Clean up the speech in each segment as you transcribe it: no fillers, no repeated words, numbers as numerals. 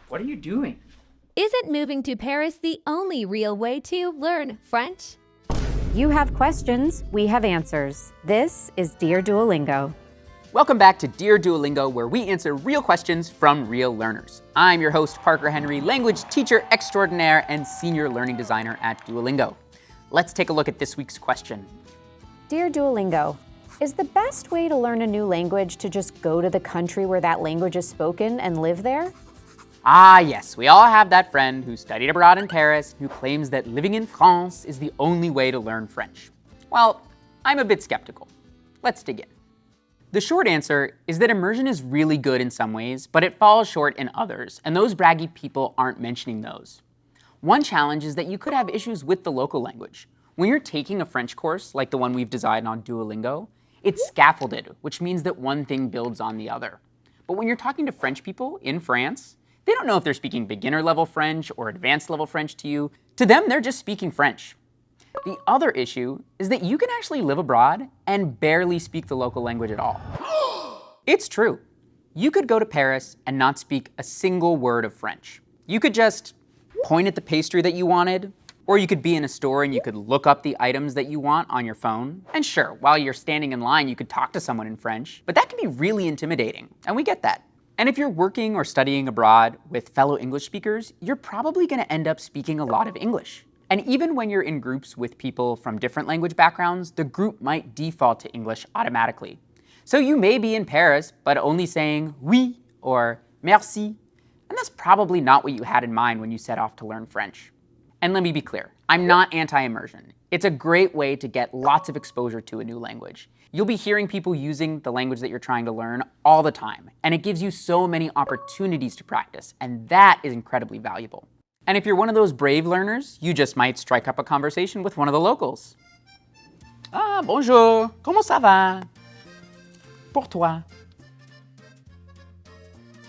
what are you doing? Isn't moving to Paris the only real way to learn French? You have questions, we have answers. This is Dear Duolingo. Welcome back to Dear Duolingo, where we answer real questions from real learners. I'm your host, Parker Henry, language teacher extraordinaire and senior learning designer at Duolingo. Let's take a look at this week's question. Dear Duolingo, is the best way to learn a new language to just go to the country where that language is spoken and live there? Ah, yes, we all have that friend who studied abroad in Paris who claims that living in France is the only way to learn French. Well, I'm a bit skeptical. Let's dig in. The short answer is that immersion is really good in some ways, but it falls short in others, and those braggy people aren't mentioning those. One challenge is that you could have issues with the local language. When you're taking a French course, like the one we've designed on Duolingo, it's scaffolded, which means that one thing builds on the other. But when you're talking to French people in France, they don't know if they're speaking beginner level French or advanced level French to you. To them, they're just speaking French. The other issue is that you can actually live abroad and barely speak the local language at all. It's true. You could go to Paris and not speak a single word of French. You could just point at the pastry that you wanted, or you could be in a store and you could look up the items that you want on your phone. And sure, while you're standing in line, you could talk to someone in French, but that can be really intimidating, and we get that. And if you're working or studying abroad with fellow English speakers, you're probably going to end up speaking a lot of English. And even when you're in groups with people from different language backgrounds, the group might default to English automatically. So you may be in Paris, but only saying oui or merci, and that's probably not what you had in mind when you set off to learn French. And let me be clear, I'm not anti-immersion. It's a great way to get lots of exposure to a new language. You'll be hearing people using the language that you're trying to learn all the time, and it gives you so many opportunities to practice, and that is incredibly valuable. And if you're one of those brave learners, you just might strike up a conversation with one of the locals. Ah, bonjour, comment ça va? Pour toi.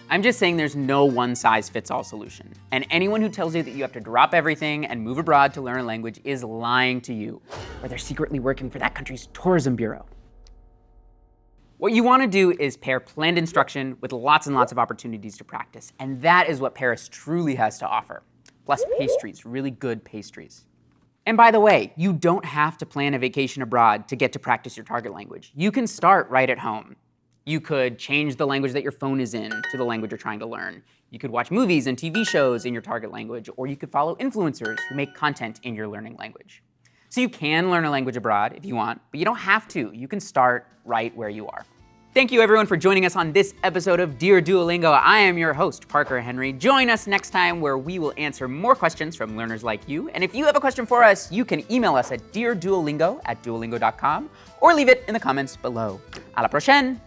I'm just saying there's no one-size-fits-all solution. And anyone who tells you that you have to drop everything and move abroad to learn a language is lying to you, or they're secretly working for that country's tourism bureau. What you want to do is pair planned instruction with lots and lots of opportunities to practice, and that is what Paris truly has to offer. Plus pastries, really good pastries. And by the way, you don't have to plan a vacation abroad to get to practice your target language. You can start right at home. You could change the language that your phone is in to the language you're trying to learn. You could watch movies and TV shows in your target language, or you could follow influencers who make content in your learning language. So you can learn a language abroad if you want, but you don't have to. You can start right where you are. Thank you everyone for joining us on this episode of Dear Duolingo. I am your host, Parker Henry. Join us next time where we will answer more questions from learners like you. And if you have a question for us, you can email us at dearduolingo@duolingo.com or leave it in the comments below. À la prochaine!